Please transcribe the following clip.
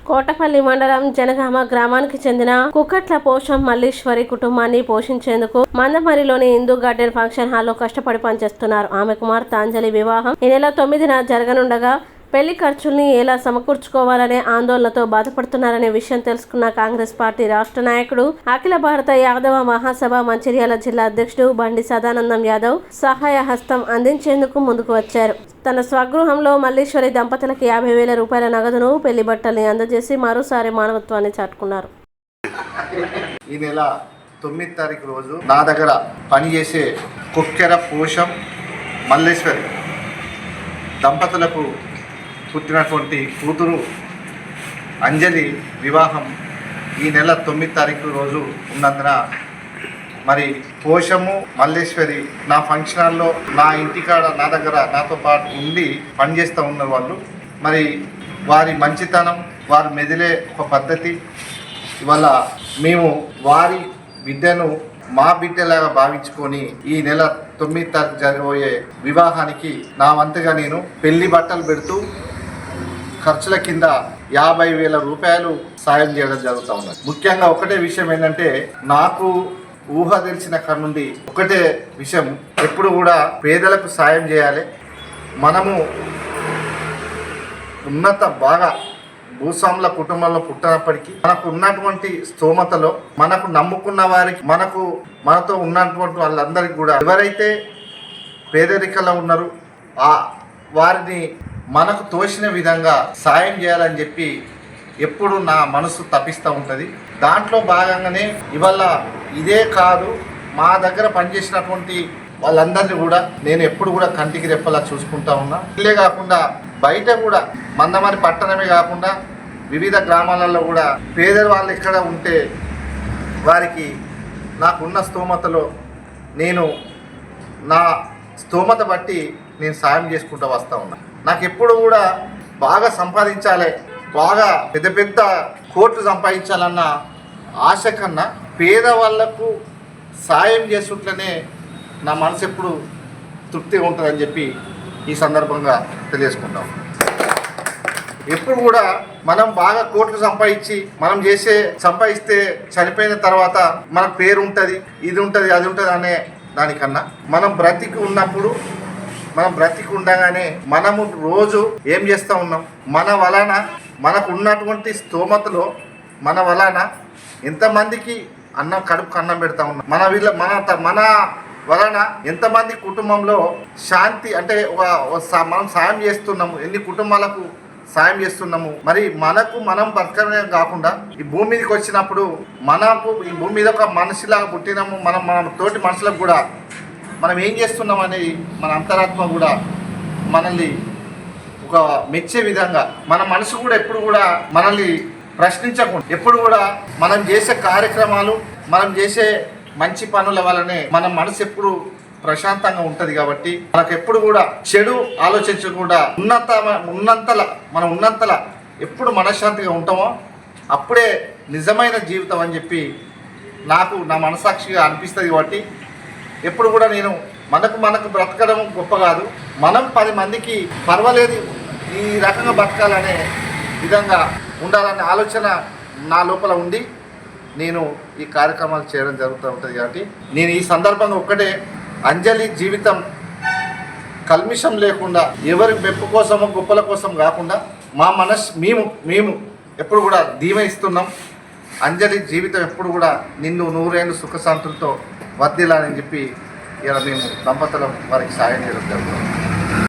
కోటపల్లి మండలం జనగామ గ్రామానికి చెందిన కుక్కట్ల పోషం మల్లీశ్వరి కుటుంబాన్ని పోషించేందుకు మందమరిలోని హిందూ గార్డెన్ ఫంక్షన్ హాల్లో కష్టపడి పనిచేస్తున్నారు. ఆమె కుమార్తె అంజలి వివాహం ఈ నెల 9న జరగనుండగా పెళ్లి ఖర్చుల్ని ఎలా సమకూర్చుకోవాలనే ఆందోళనతో బాధపడుతున్నారనే విషయం తెలుసుకున్న కాంగ్రెస్ పార్టీ రాష్ట్ర నాయకుడు, అఖిల భారత యాదవ మహాసభ మంచిర్యాల జిల్లా అధ్యక్షుడు బండి సదానందం యాదవ్ సహాయ హస్తం అందించేందుకు ముందుకు వచ్చారు. తన స్వగృహంలో మల్లీశ్వరి దంపతులకి 50,000 రూపాయల నగదును, పెళ్లి బట్టల్ని అందజేసి మరోసారి మానవత్వాన్ని చాటుకున్నారు. ఈ నెల 9వ తారీఖు రోజు నా దగ్గర పనిచేసే కుక్కెర పోషం మల్లేశ్వరి దంపతులకు పుట్టినటువంటి కూతురు అంజలి వివాహం ఈ నెల 9వ తారీఖు రోజు ఉన్నందున మరి పోషము మల్లేశ్వరి నా ఫంక్షన్ హాల్లో నా ఇంటికాడ నా దగ్గర నాతో పాటు ఉండి పనిచేస్తూ ఉన్న వాళ్ళు మరి వారి మంచితనం, వారి మెదిలే ఒక పద్ధతి. ఇవాళ మేము వారి బిడ్డను మా బిడ్డలాగా భావించుకొని ఈ నెల 9వ తారీఖు జరగబోయే వివాహానికి నా వంతుగా నేను పెళ్లి బట్టలు పెడుతూ ఖర్చుల కింద 50,000 రూపాయలు సాయం చేయడం జరుగుతూ ఉన్నది. ముఖ్యంగా ఒకటే విషయం ఏంటంటే, నాకు ఊహ తెలిసిన కాడ నుండి ఒకటే విషయం, ఎప్పుడు కూడా పేదలకు సాయం చేయాలి. మనము బాగా భూస్వాముల కుటుంబంలో పుట్టినప్పటికీ మనకు ఉన్నటువంటి స్తోమతలో మనకు నమ్ముకున్న వారికి మనతో ఉన్నటువంటి వాళ్ళందరికీ కూడా ఎవరైతే పేదరికంలో ఉన్నారో వారిని మనకు తోచిన విధంగా సాయం చేయాలని చెప్పి ఎప్పుడు నా మనసు తప్పిస్తూ ఉంటుంది. దాంట్లో భాగంగానే ఇవాళ ఇదే కాదు, మా దగ్గర పనిచేసినటువంటి వాళ్ళందరినీ కూడా నేను ఎప్పుడు కూడా కంటికి రెప్పలా చూసుకుంటా ఉన్నా. ఇల్లే కాకుండా బయట కూడా మందమరి పట్టణమే కాకుండా వివిధ గ్రామాలలో కూడా పేదవాళ్ళు ఎక్కడ ఉంటే వారికి నాకున్న స్తోమతలో నేను నా స్తోమత బట్టి నేను సాయం చేసుకుంటూ వస్తూ ఉన్నా. నాకు ఎప్పుడు కూడా బాగా సంపాదించాలి, బాగా పెద్ద పెద్ద కోట్లు సంపాదించాలన్న ఆశ కన్నా పేదవాళ్లకు సాయం చేసుకుంటేనే నా మనసు ఎప్పుడు తృప్తిగా ఉంటుందని చెప్పి ఈ సందర్భంగా తెలియజేసుకుంటాం. ఎప్పుడు కూడా మనం బాగా కోట్లు సంపాదిస్తే చనిపోయిన తర్వాత మనకు పేరు ఉంటుంది, ఇది ఉంటుంది, అది ఉంటుంది అనే దానికన్నా మనం బ్రతికి ఉన్నప్పుడు ఉండగానే మనము రోజు ఏం చేస్తూ ఉన్నాం, మన వలన మనకు ఉన్నటువంటి స్తోమతలో మన వలన ఎంతమందికి కడుపుకు అన్నం పెడతా ఉన్నాం, మన వలన ఎంతమంది కుటుంబంలో శాంతి అంటే మనం సాయం చేస్తున్నాము, ఎన్ని కుటుంబాలకు సాయం చేస్తున్నాము. మరి మనం బతకమే కాకుండా ఈ భూమి మీదకి వచ్చినప్పుడు ఈ భూమి మీద ఒక మనిషిలాగా పుట్టినాము. మన తోటి మనుషులకు కూడా మనం ఏం చేస్తున్నాం అనేది మన అంతరాత్మ కూడా మనల్ని ఒక మెచ్చే విధంగా మన మనసు కూడా ఎప్పుడు కూడా మనల్ని ప్రశ్నించకుండా ఎప్పుడు కూడా మనం చేసే కార్యక్రమాలు, మనం చేసే మంచి పనుల వల్లనే మన మనసు ఎప్పుడు ప్రశాంతంగా ఉంటుంది. కాబట్టి మనకు ఎప్పుడు కూడా చెడు ఆలోచించకుండా ఉన్నంతలా ఎప్పుడు మనశ్శాంతిగా ఉంటామో అప్పుడే నిజమైన జీవితం అని చెప్పి నాకు నా మనసాక్షిగా అనిపిస్తుంది. కాబట్టి ఎప్పుడు కూడా నేను మనకు బ్రతకడం గొప్ప కాదు, మనం 10 మందికి పర్వాలేదు ఈ రకంగా బతకాలనే విధంగా ఉండాలనే ఆలోచన నా లోపల ఉండి నేను ఈ కార్యక్రమాలు చేయడం జరుగుతూ ఉంటుంది. కాబట్టి నేను ఈ సందర్భంగా ఒక్కటే, అంజలి జీవితం కల్మిషం లేకుండా ఎవరి మెప్పు కోసమో గొప్పల కోసం కాకుండా మేము ఎప్పుడు కూడా ధీమా ఇస్తున్నాం. అంజలి జీవితం ఎప్పుడు కూడా నిన్ను 100 ఏళ్ళు సుఖశాంతులతో వర్ధిల్లాలని చెప్పి ఇలా మేము దంపతులం వారికి సాయం చేయడం జరుగుతుంది.